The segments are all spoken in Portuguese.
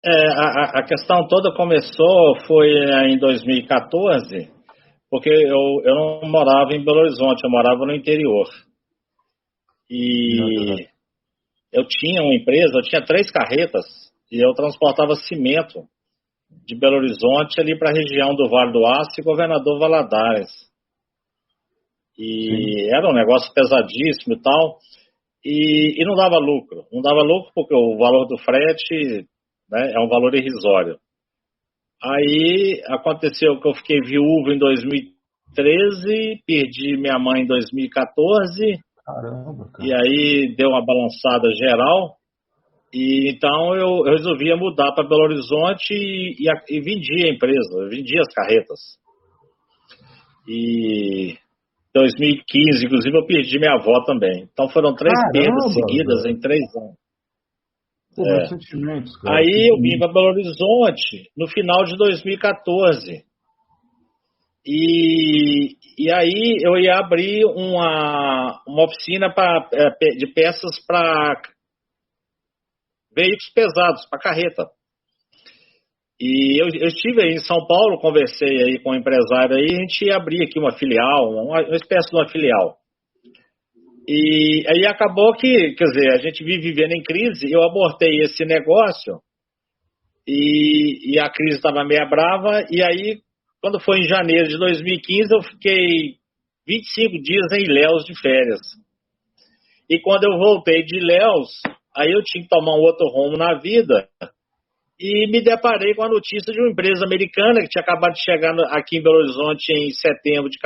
A questão toda começou, foi em 2014, porque eu não morava em Belo Horizonte, eu morava no interior. E eu tinha uma empresa, eu tinha 3 carretas, e eu transportava cimento de Belo Horizonte ali para a região do Vale do Aço e Governador Valadares. Sim. E era um negócio pesadíssimo e tal, e não dava lucro. Não dava lucro porque o valor do frete, né, é um valor irrisório. Aí aconteceu que eu fiquei viúvo em 2013, perdi minha mãe em 2014, Caramba, e cara. aí deu uma balançada geral. E então eu resolvi mudar para Belo Horizonte e vendi a empresa, eu vendi as carretas. E em 2015, inclusive, eu perdi minha avó também. Então foram 3 perdas Caramba, seguidas em velho. 3 anos. Pô, meus sentimentos, cara. Que Aí eu vim bonito. para Belo Horizonte no final de 2014. E aí eu ia abrir uma oficina de peças para veículos pesados, para carreta. E eu estive aí em São Paulo, conversei aí com um empresário aí, a gente ia abrir aqui uma filial, uma espécie de uma filial. E aí acabou que, quer dizer, a gente vive vivendo em crise, eu abortei esse negócio e a crise estava meio brava, e aí, quando foi em janeiro de 2015, eu fiquei 25 dias em Ilhéus de férias. E quando eu voltei de Ilhéus, aí eu tinha que tomar um outro rumo na vida, e me deparei com a notícia de uma empresa americana que tinha acabado de chegar aqui em Belo Horizonte em setembro de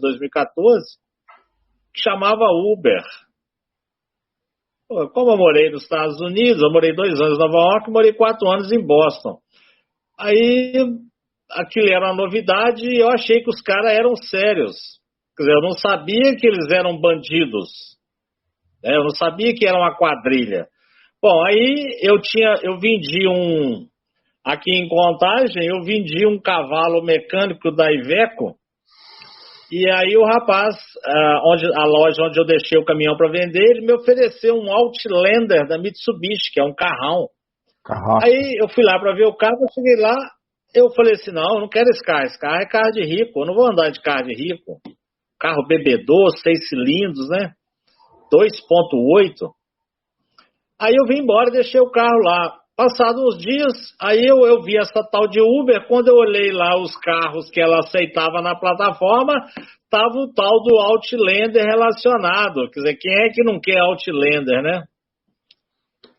2014, que chamava Uber. Pô, como eu morei nos Estados Unidos, eu morei 2 anos em Nova York e morei 4 anos em Boston. Aí aquilo era uma novidade e eu achei que os caras eram sérios. Quer dizer, eu não sabia que eles eram bandidos, né? Eu não sabia que era uma quadrilha. Bom, aí eu vendi aqui em Contagem, eu vendi um cavalo mecânico da Iveco, e aí o rapaz, a loja onde eu deixei o caminhão para vender, ele me ofereceu um Outlander da Mitsubishi, que é um carrão. Carraço. Aí eu fui lá para ver o carro, eu cheguei lá, eu falei assim, não, eu não quero esse carro é carro de rico, eu não vou andar de carro de rico. Carro bebedor, 6 cilindros, né? 2,8. Aí eu vim embora e deixei o carro lá. Passados uns dias, aí eu vi essa tal de Uber, quando eu olhei lá os carros que ela aceitava na plataforma, tava o tal do Outlander relacionado. Quer dizer, quem é que não quer Outlander, né?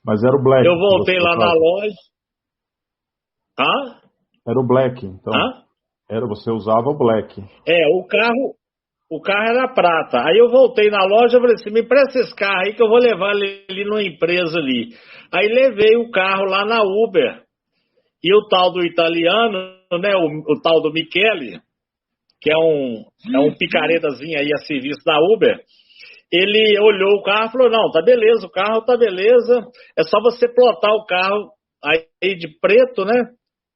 Mas era o Black Eu que você voltei lá na usava. loja. Hã? Era o Black, então. Hã? Você usava o Black. O carro era prata. Aí eu voltei na loja e falei assim, me presta esse carro aí que eu vou levar ele ali numa empresa ali. Aí levei o carro lá na Uber. E o tal do italiano, né, o tal do Michele, que é um picaretazinho aí a serviço da Uber, ele olhou o carro e falou, não, tá beleza, o carro tá beleza, é só você plotar o carro aí de preto, né,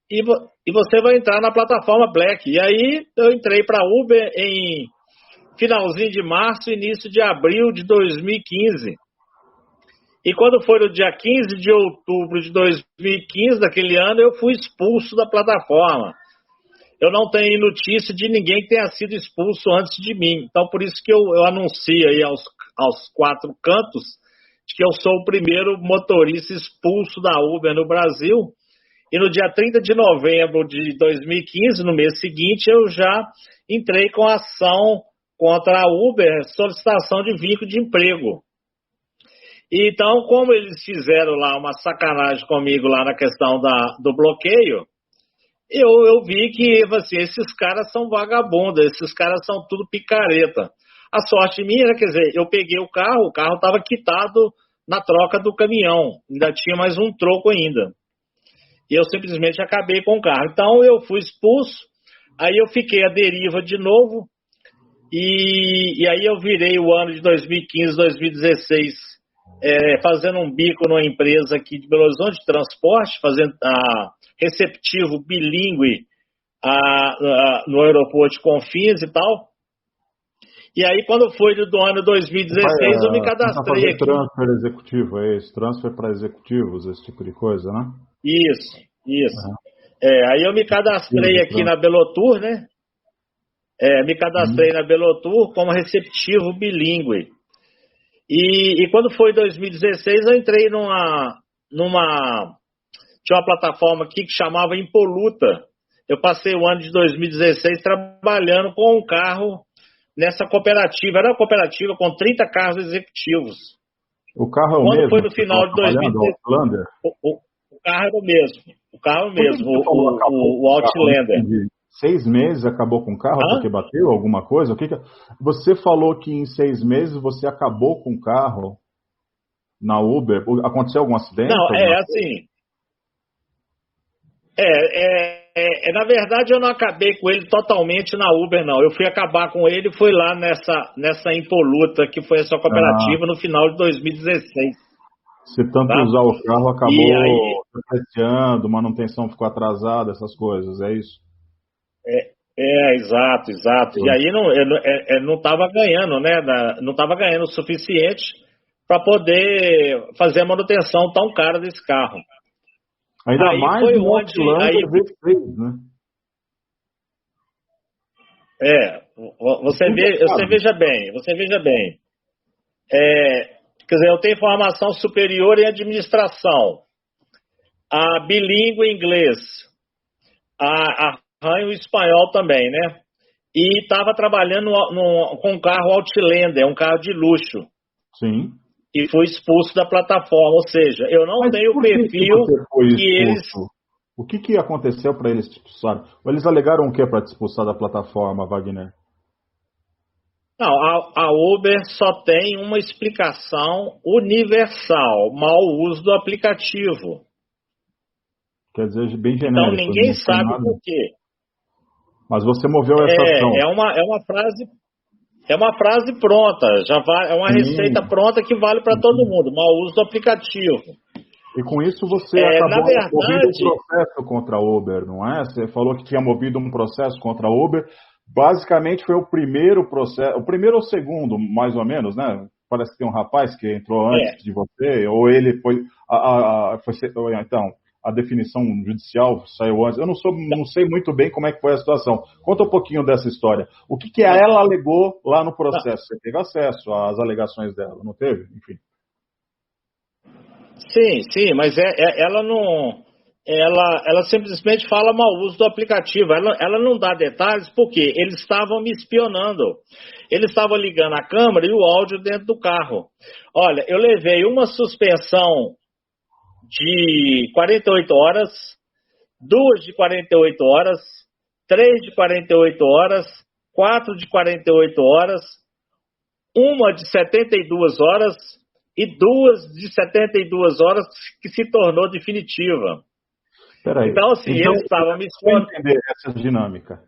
e você vai entrar na plataforma Black. E aí eu entrei para a Uber em finalzinho de março, início de abril de 2015. E quando foi no dia 15 de outubro de 2015, daquele ano, eu fui expulso da plataforma. Eu não tenho notícia de ninguém que tenha sido expulso antes de mim. Então, por isso que eu anuncio aí aos 4 cantos de que eu sou o primeiro motorista expulso da Uber no Brasil. E no dia 30 de novembro de 2015, no mês seguinte, eu já entrei com ação contra a Uber, solicitação de vínculo de emprego. Então, como eles fizeram lá uma sacanagem comigo lá na questão do bloqueio, eu vi que assim, esses caras são vagabundos, esses caras são tudo picareta. A sorte minha, né, quer dizer, eu peguei o carro estava quitado na troca do caminhão, ainda tinha mais um troco ainda. E eu simplesmente acabei com o carro. Então eu fui expulso, aí eu fiquei à deriva de novo, e aí eu virei o ano de 2015, 2016, fazendo um bico numa empresa aqui de Belo Horizonte de transporte, fazendo receptivo bilíngue no aeroporto de Confins e tal. E aí, quando foi do ano 2016, eu me Tenta cadastrei fazer aqui. transfer executivo, é isso? Transfer para executivos, esse tipo de coisa, né? Isso, isso. Aí eu me cadastrei aqui na Belotur, né? Me cadastrei na Belotur como receptivo bilíngue. E quando foi 2016, eu entrei tinha uma plataforma aqui que chamava Impoluta. Eu passei o ano de 2016 trabalhando com um carro nessa cooperativa. Era uma cooperativa com 30 carros executivos. O carro é o quando mesmo? Foi no final de 2016. O carro era o mesmo. O carro mesmo, o Outlander. 6 meses acabou com o carro porque bateu alguma coisa? Você falou que em 6 meses você acabou com o carro na Uber. Aconteceu algum acidente? Não, assim. Na verdade, eu não acabei com ele totalmente na Uber, não. Eu fui acabar com ele, foi lá nessa Impoluta, que foi essa cooperativa, no final de 2016. Se tanto usar o carro, acabou depreciando, manutenção ficou atrasada, essas coisas, é isso? Exato. E aí não estava ganhando, né? Não estava ganhando o suficiente para poder fazer a manutenção tão cara desse carro. Ainda aí mais foi onde V6, né? Você veja bem. Quer dizer, eu tenho formação superior em administração, a bilíngue em inglês, arranho espanhol também, né? E estava trabalhando com um carro Outlander, um carro de luxo. Sim. E fui expulso da plataforma, ou seja, eu não tenho o perfil que eles... O que aconteceu para eles te expulsarem? Ou eles alegaram o que para te expulsar da plataforma, Wagner? Não, a Uber só tem uma explicação universal, mau uso do aplicativo. Quer dizer, bem genérico. Então ninguém sabe por quê. Mas você moveu essa ação. É uma frase pronta, é uma receita pronta que vale para todo mundo, mau uso do aplicativo. E com isso você acabou movendo um processo contra a Uber, não é? Você falou que tinha movido um processo contra a Uber. Basicamente foi o primeiro processo, o primeiro ou o segundo, mais ou menos, né? Parece que tem um rapaz que entrou antes de você, ou ele foi... Então, a definição judicial saiu antes. Eu não sei muito bem como é que foi a situação. Conta um pouquinho dessa história. O que ela alegou lá no processo? Você teve acesso às alegações dela, não teve? Enfim. Sim, mas ela não... Ela simplesmente fala mau uso do aplicativo. Ela não dá detalhes porque eles estavam me espionando. Eles estavam ligando a câmera e o áudio dentro do carro. Olha, eu levei uma suspensão de 48 horas, 2 de 48 horas, 3 de 48 horas, 4 de 48 horas, uma de 72 horas e 2 de 72 horas que se tornou definitiva. Peraí. Então, assim, eles estavam me explorando. Para entender essa dinâmica,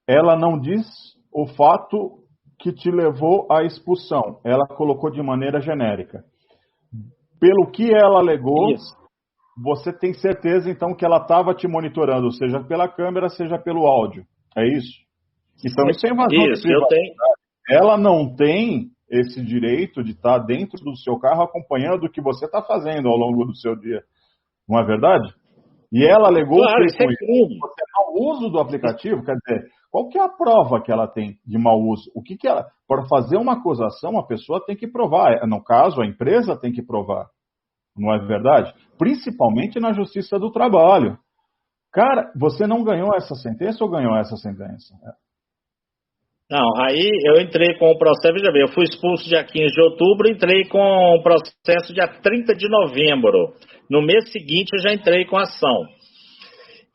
ela não diz o fato que te levou à expulsão. Ela colocou de maneira genérica. Pelo que ela alegou, você tem certeza, então, que ela estava te monitorando, seja pela câmera, seja pelo áudio. É isso? Então, isso é invasão de privacidade. Ela não tem esse direito de estar dentro do seu carro acompanhando o que você está fazendo ao longo do seu dia. Não é verdade? E ela alegou que isso é crime. Você mau uso do aplicativo, quer dizer, qual que é a prova que ela tem de mau uso? O que ela, para fazer uma acusação, a pessoa tem que provar. No caso, a empresa tem que provar. Não é verdade? Principalmente na Justiça do Trabalho. Cara, você não ganhou essa sentença ou ganhou essa sentença? Não, aí eu entrei com o processo, veja bem, eu fui expulso dia 15 de outubro, entrei com o processo dia 30 de novembro. No mês seguinte eu já entrei com a ação.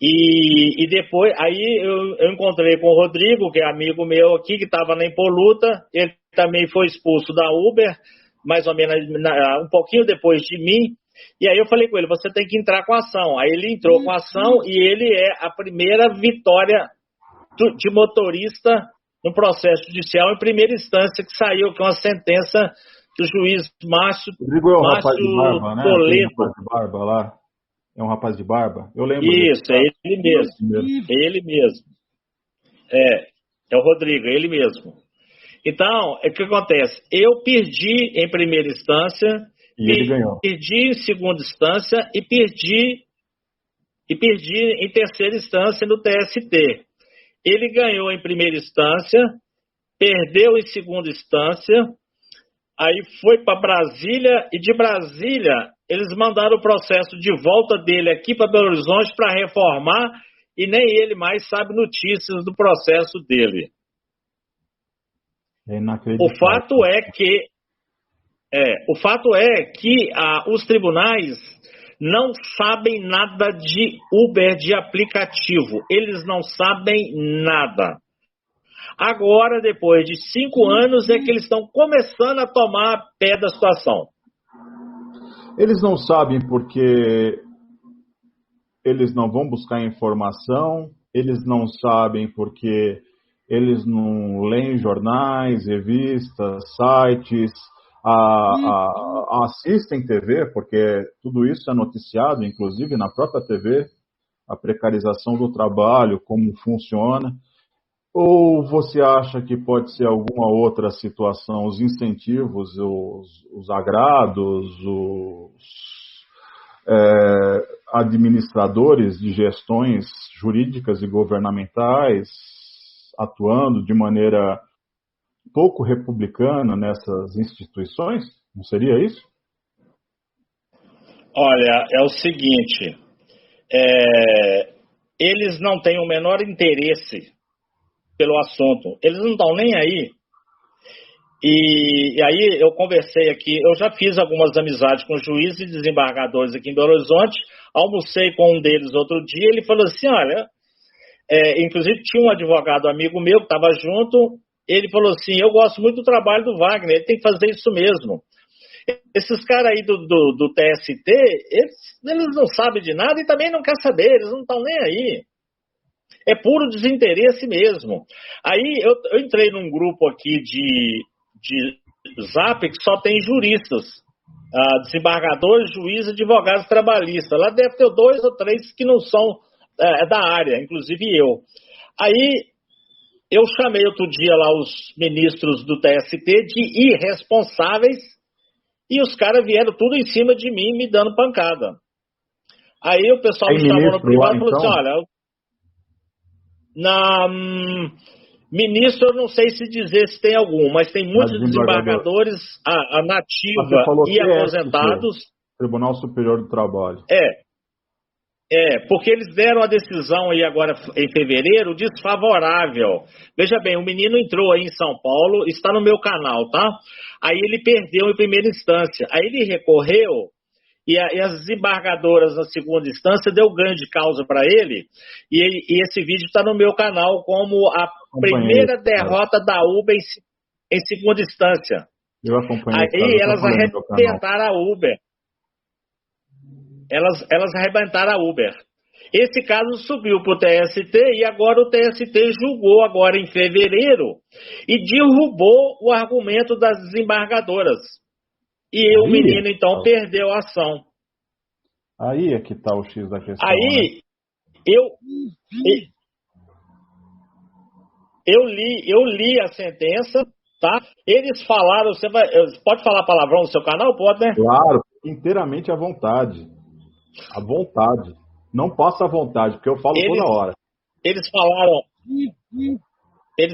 E depois, aí eu encontrei com o Rodrigo, que é amigo meu aqui, que estava na Impoluta, ele também foi expulso da Uber, mais ou menos um pouquinho depois de mim, e aí eu falei com ele, você tem que entrar com a ação. Aí ele entrou com a ação e ele é a primeira vitória de motorista no processo judicial em primeira instância que saiu, que é uma sentença do juiz Márcio Toledo. É um rapaz de barba lá. É um rapaz de barba? Eu lembro. Isso, é ele mesmo. É ele mesmo. É o Rodrigo, é ele mesmo. Então, o que acontece? Eu perdi em primeira instância, e ele ganhou. Perdi em segunda instância e perdi e perdi em terceira instância no TST. Ele ganhou em primeira instância, perdeu em segunda instância, aí foi para Brasília, e de Brasília eles mandaram o processo de volta dele aqui para Belo Horizonte para reformar, e nem ele mais sabe notícias do processo dele. É O inacreditável. fato é que os tribunais não sabem nada de Uber, de aplicativo. Eles não sabem nada. Agora, depois de 5 anos, é que eles estão começando a tomar pé da situação. Eles não sabem porque eles não vão buscar informação, eles não sabem porque eles não leem jornais, revistas, sites, assistem TV, porque tudo isso é noticiado, inclusive na própria TV, a precarização do trabalho, como funciona. Ou você acha que pode ser alguma outra situação, os incentivos, os agrados, administradores de gestões jurídicas e governamentais atuando de maneira pouco republicana nessas instituições? Não seria isso? Olha, é o seguinte, eles não têm o menor interesse pelo assunto, eles não estão nem aí. E aí eu conversei aqui, eu já fiz algumas amizades com juízes e desembargadores aqui em Belo Horizonte, almocei com um deles outro dia, ele falou assim, olha, inclusive tinha um advogado amigo meu que estava junto, ele falou assim, eu gosto muito do trabalho do Wagner, ele tem que fazer isso mesmo. Esses caras aí do TST, eles não sabem de nada e também não querem saber, eles não estão nem aí. É puro desinteresse mesmo. Aí eu entrei num grupo aqui de Zap que só tem juristas, desembargadores, juízes, advogados trabalhistas. Lá deve ter 2 ou 3 que não são da área, inclusive eu. Aí eu chamei outro dia lá os ministros do TST de irresponsáveis e os caras vieram tudo em cima de mim me dando pancada. Aí o pessoal me chamou no privado e falou assim, olha, ministro, eu não sei se dizer se tem algum, mas tem muitos desembargadores nativa e aposentados. Tribunal Superior do Trabalho. Porque eles deram a decisão aí agora em fevereiro desfavorável. Veja bem, o menino entrou aí em São Paulo, está no meu canal, tá? Aí ele perdeu em primeira instância. Aí ele recorreu e as desembargadoras na segunda instância deu ganho de causa para ele. E esse vídeo está no meu canal como a primeira derrota da Uber em segunda instância. Eu acompanhei. Aí elas arrebentaram a Uber. Elas arrebentaram a Uber. Esse caso subiu para o TST e agora o TST julgou agora em fevereiro e derrubou o argumento das desembargadoras. E o menino, então, perdeu a ação. Aí é que está o X da questão. Aí, né? eu li a sentença, tá? Eles falaram, pode falar palavrão no seu canal? Pode, né? Claro, inteiramente à vontade. À vontade. Não passa à vontade, porque eu falo toda hora. Eles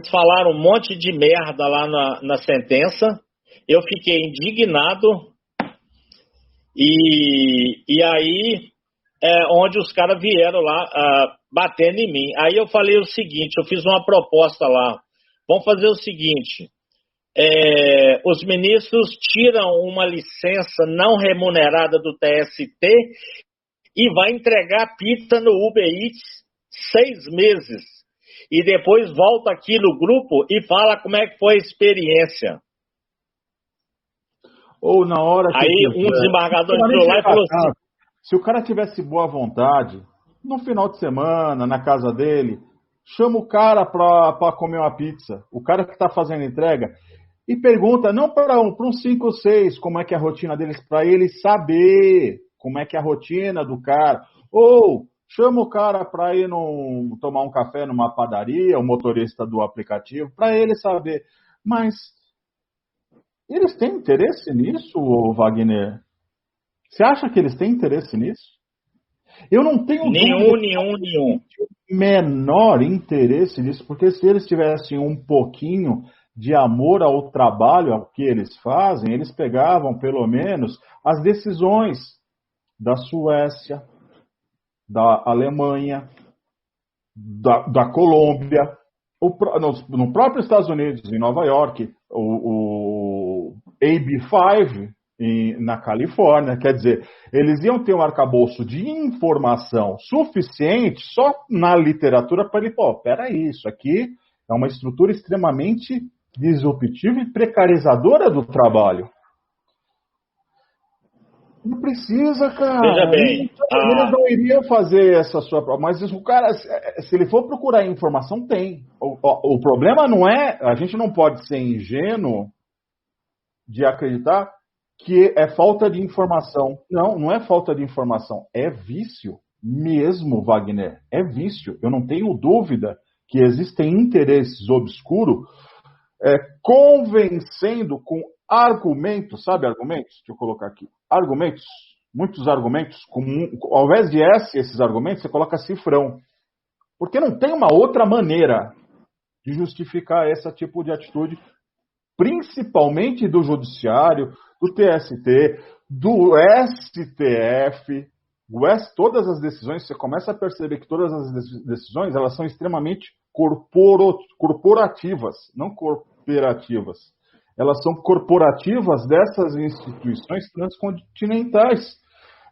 falaram um monte de merda lá na sentença. Eu fiquei indignado. E aí, onde os caras vieram lá batendo em mim. Aí eu falei o seguinte, eu fiz uma proposta lá. Vamos fazer o seguinte. Os ministros tiram uma licença não remunerada do TST e vai entregar pizza no Uber Eats 6 meses. E depois volta aqui no grupo e fala como é que foi a experiência. Ou na hora que... Aí um desembargador entrou lá e falou assim... Se o cara tivesse boa vontade, no final de semana, na casa dele, chama o cara para comer uma pizza. O cara que está fazendo entrega... E pergunta, não para um 5 ou 6, como é que é a rotina deles, para ele saber como é que é a rotina do cara. Ou chama o cara para ir tomar um café numa padaria, o motorista do aplicativo, para ele saber. Mas eles têm interesse nisso, Wagner? Você acha que eles têm interesse nisso? Eu não tenho Nenhum. menor interesse nisso, porque se eles tivessem um pouquinho de amor ao trabalho, ao que eles fazem, eles pegavam, pelo menos, as decisões da Suécia, da Alemanha, da Colômbia, no próprio Estados Unidos, em Nova York, o AB5 na Califórnia. Quer dizer, eles iam ter um arcabouço de informação suficiente só na literatura para ele, peraí, isso aqui é uma estrutura extremamente disruptiva e precarizadora do trabalho. Não precisa, cara. Veja bem. Eles não iriam fazer essa sua... Mas o cara, se ele for procurar informação, tem. O problema não é... A gente não pode ser ingênuo de acreditar que é falta de informação. Não é falta de informação. É vício mesmo, Wagner. É vício. Eu não tenho dúvida que existem interesses obscuros convencendo com argumentos, sabe argumentos? Deixa eu colocar aqui. Argumentos, muitos argumentos, ao invés de esses argumentos, você coloca cifrão. Porque não tem uma outra maneira de justificar esse tipo de atitude, principalmente do Judiciário, do TST, do STF, todas as decisões, você começa a perceber que todas as decisões, elas são extremamente corporativas, não cooperativas. Elas são corporativas dessas instituições transcontinentais.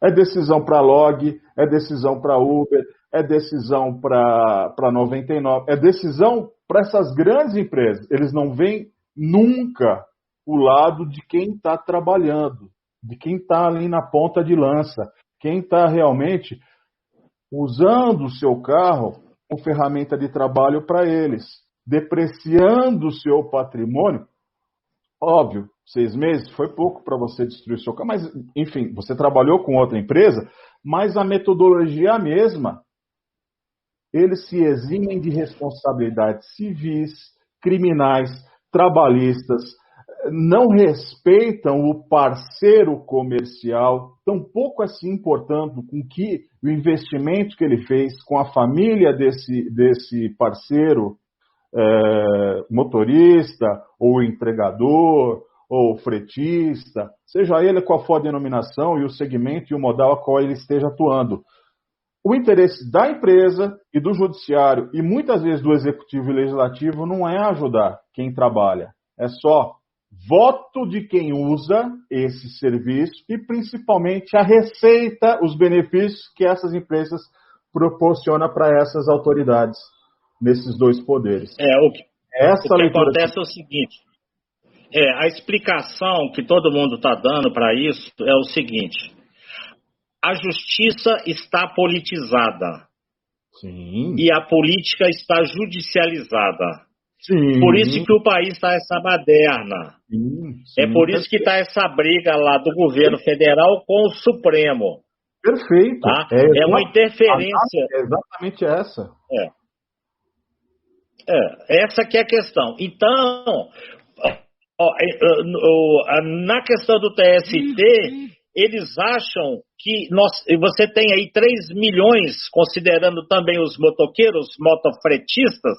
É decisão para Log, é decisão para Uber, é decisão para 99, é decisão para essas grandes empresas. Eles não veem nunca o lado de quem está trabalhando, de quem está ali na ponta de lança, quem está realmente usando o seu carro como ferramenta de trabalho para eles, depreciando o seu patrimônio. Óbvio, 6 meses foi pouco para você destruir o seu carro, mas, enfim, você trabalhou com outra empresa, mas a metodologia é a mesma. Eles se eximem de responsabilidades civis, criminais, trabalhistas, não respeitam o parceiro comercial, tampouco se importando com o investimento que ele fez com a família desse parceiro motorista, ou entregador, ou fretista, seja ele qual for a denominação e o segmento e o modal a qual ele esteja atuando. O interesse da empresa e do judiciário, e muitas vezes do executivo e legislativo, não é ajudar quem trabalha. É só voto de quem usa esse serviço e, principalmente, a receita, os benefícios que essas empresas proporcionam para essas autoridades, nesses dois poderes. O que acontece é o seguinte, a explicação que todo mundo está dando para isso é o seguinte: a justiça está politizada. Sim. E a política está judicializada. Sim. Por isso que o país está essa baderna. Sim, é por isso que está essa briga lá do governo federal com o Supremo. Perfeito. Tá? É uma interferência. É exatamente essa. Essa que é a questão. Então, na questão do TST, eles acham que você tem aí 3 milhões, considerando também os motoqueiros, motofretistas,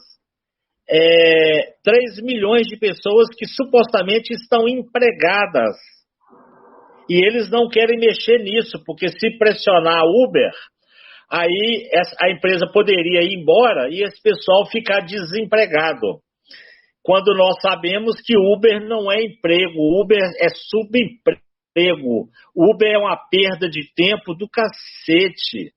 3 milhões de pessoas que supostamente estão empregadas. E eles não querem mexer nisso, porque se pressionar a Uber, aí a empresa poderia ir embora e esse pessoal ficar desempregado. Quando nós sabemos que Uber não é emprego, Uber é subemprego. Uber é uma perda de tempo do cacete.